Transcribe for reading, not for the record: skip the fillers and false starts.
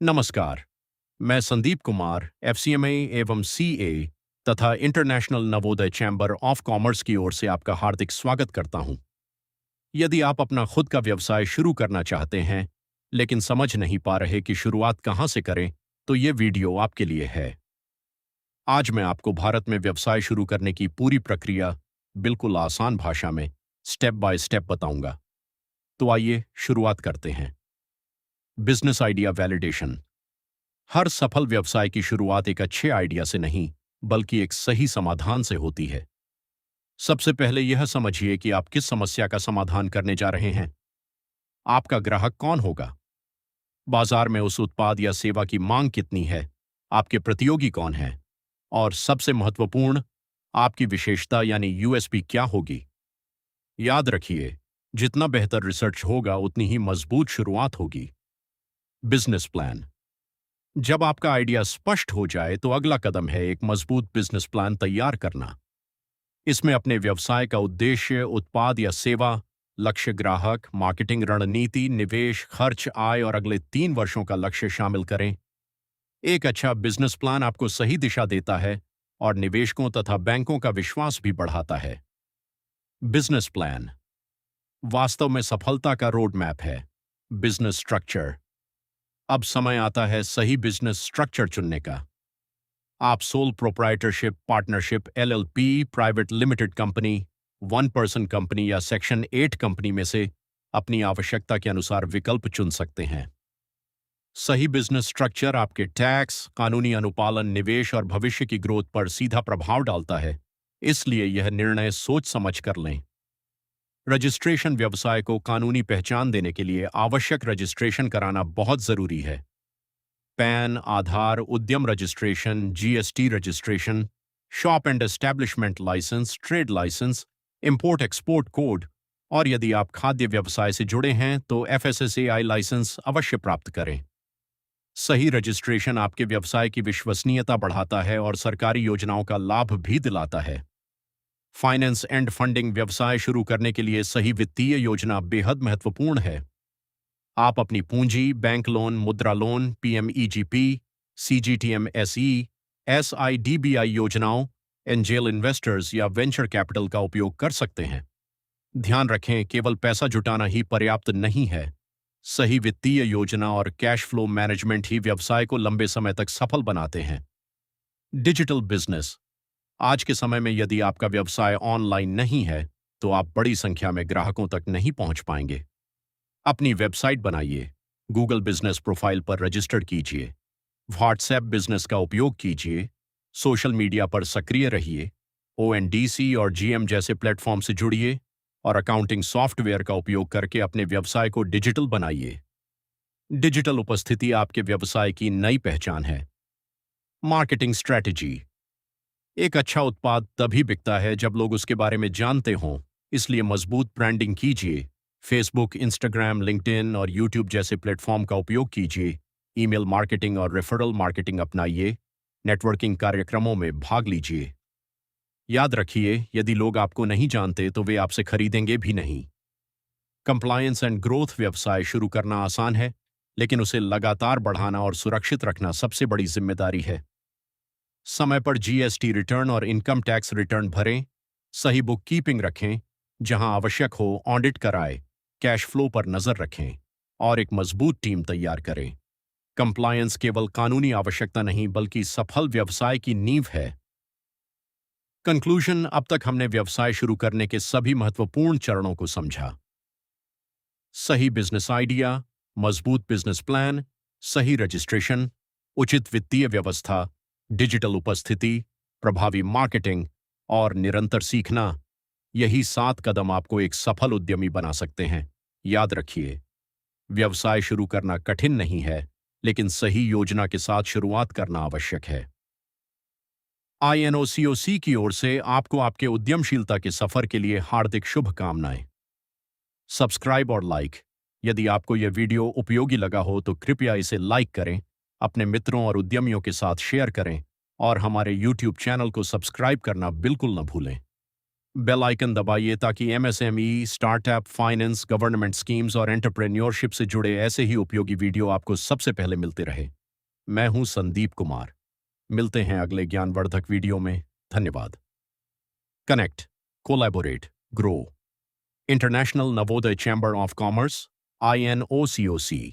नमस्कार। मैं संदीप कुमार एफसीएमए एवं सीए तथा international Navodaya chamber of commerce की ओर से आपका हार्दिक स्वागत करता हूं। यदि आप अपना खुद का व्यवसाय शुरू करना चाहते हैं लेकिन समझ नहीं पा रहे कि शुरुआत कहां से करें, तो ये वीडियो आपके लिए है। आज मैं आपको भारत में व्यवसाय शुरू करने की पूरी प्रक्रिया बिल्कुल आसान भाषा में स्टेप बाय स्टेप बताऊंगा। तो आइए शुरुआत करते हैं। Business idea validation. हर सफल व्यवसाय की शुरुआत एक अच्छे आइडिया से नहीं, बल्कि एक सही समाधान से होती है। सबसे पहले यह समझिए कि आप किस समस्या का समाधान करने जा रहे हैं। आपका ग्राहक कौन होगा? बाजार में उस उत्पाद या सेवा की मांग कितनी है? आपके प्रतियोगी कौन हैं? और सबसे महत्वपूर्ण, आपकी विशेषता यानी यूएसपी क्या होगी? याद रखिए, जितना बेहतर रिसर्च होगा उतनी ही मजबूत शुरुआत होगी। Business plan. जब आपका आइडिया स्पष्ट हो जाए तो अगला कदम है एक मजबूत बिजनेस प्लान तैयार करना। इसमें अपने व्यवसाय का उद्देश्य, उत्पाद या सेवा, लक्ष्य ग्राहक, मार्केटिंग रणनीति, निवेश, खर्च, आय और अगले 3 वर्षों का लक्ष्य शामिल करें। एक अच्छा बिजनेस प्लान आपको सही दिशा देता है और निवेशकों तथा बैंकों का विश्वास भी बढ़ाता है। बिजनेस प्लान वास्तव में सफलता का रोड मैप है। Business structure. अब समय आता है सही बिजनेस स्ट्रक्चर चुनने का। आप sole proprietorship, partnership, LLP, private limited company, one person company या सेक्शन 8 कंपनी में से अपनी आवश्यकता के अनुसार विकल्प चुन सकते हैं। सही बिजनेस स्ट्रक्चर आपके टैक्स, कानूनी अनुपालन, निवेश और भविष्य की ग्रोथ पर सीधा प्रभाव डालता है, इसलिए यह निर्णय सोच समझ कर लें। रजिस्ट्रेशन। व्यवसाय को कानूनी पहचान देने के लिए आवश्यक रजिस्ट्रेशन कराना बहुत जरूरी है। PAN, Aadhaar, Udyam registration, GST registration, shop and establishment licence, trade licence, import export code और यदि आप खाद्य व्यवसाय से जुड़े हैं तो एफएसएसएआई लाइसेंस अवश्य प्राप्त करें। सही रजिस्ट्रेशन आपके व्यवसाय की विश्वसनीयता बढ़ाता है और सरकारी योजनाओं का लाभ भी दिलाता है। Finance and funding. व्यवसाय शुरू करने के लिए सही वित्तीय योजना बेहद महत्वपूर्ण है। आप अपनी पूंजी, बैंक लोन, मुद्रा लोन, पीएमईजीपी, सीजीटीएमएसई, एसआईडीबीआई योजनाओं, एंजेल इन्वेस्टर्स या वेंचर कैपिटल का उपयोग कर सकते हैं। ध्यान रखें, केवल पैसा जुटाना ही पर्याप्त नहीं है। सही वित्तीय योजना और कैश फ्लो मैनेजमेंट ही व्यवसाय को लंबे समय तक सफल बनाते हैं। Digital business. आज के समय में यदि आपका व्यवसाय ऑनलाइन नहीं है तो आप बड़ी संख्या में ग्राहकों तक नहीं पहुंच पाएंगे। अपनी वेबसाइट बनाइए, गूगल बिजनेस प्रोफाइल पर रजिस्टर कीजिए, व्हाट्सएप बिजनेस का उपयोग कीजिए, सोशल मीडिया पर सक्रिय रहिए, ओएनडीसी और जीएम जैसे प्लेटफॉर्म से जुड़िए और अकाउंटिंग सॉफ्टवेयर का उपयोग करके अपने व्यवसाय को डिजिटल बनाइए। डिजिटल उपस्थिति आपके व्यवसाय की नई पहचान है। Marketing strategy. एक अच्छा उत्पाद तभी बिकता है जब लोग उसके बारे में जानते हों, इसलिए मजबूत ब्रांडिंग कीजिए। फेसबुक, इंस्टाग्राम, लिंक्डइन और यूट्यूब जैसे प्लेटफॉर्म का उपयोग कीजिए। ईमेल मार्केटिंग और रेफरल मार्केटिंग अपनाइए। नेटवर्किंग कार्यक्रमों में भाग लीजिए। याद रखिए, यदि लोग आपको नहीं जानते तो वे आपसे खरीदेंगे भी नहीं। Compliance and growth. व्यवसाय शुरू करना आसान है, लेकिन उसे लगातार बढ़ाना और सुरक्षित रखना सबसे बड़ी जिम्मेदारी है। समय पर जीएसटी रिटर्न और इनकम टैक्स रिटर्न भरें। सही बुक कीपिंग रखें। जहां आवश्यक हो ऑडिट कराएं। कैश फ्लो पर नजर रखें और एक मजबूत टीम तैयार करें। कंप्लायंस केवल कानूनी आवश्यकता नहीं बल्कि सफल व्यवसाय की नींव है। कंक्लूजन। अब तक हमने व्यवसाय शुरू करने के सभी महत्वपूर्ण चरणों को समझा। सही बिजनेस आइडिया, मजबूत बिजनेस प्लान, सही रजिस्ट्रेशन, उचित वित्तीय व्यवस्था, डिजिटल उपस्थिति, प्रभावी मार्केटिंग और निरंतर सीखना। यही 7 कदम आपको एक सफल उद्यमी बना सकते हैं। याद रखिए, व्यवसाय शुरू करना कठिन नहीं है, लेकिन सही योजना के साथ शुरुआत करना आवश्यक है। आईएनओसीओसी की ओर से आपको आपके उद्यमशीलता के सफर के लिए हार्दिक शुभकामनाएं। सब्सक्राइब और लाइक। यदि आपको यह वीडियो उपयोगी लगा हो तो कृपया इसे लाइक करें, अपने मित्रों और उद्यमियों के साथ शेयर करें और हमारे YouTube चैनल को सब्सक्राइब करना बिल्कुल न भूलें। बेल आइकन दबाइए ताकि MSME, startup, finance, government schemes और एंटरप्रेन्योरशिप से जुड़े ऐसे ही उपयोगी वीडियो आपको सबसे पहले मिलते रहे। मैं हूं संदीप कुमार। मिलते हैं अगले ज्ञानवर्धक वीडियो में। धन्यवाद। Connect, collaborate, grow. International Navodaya chamber of commerce, INOCOC।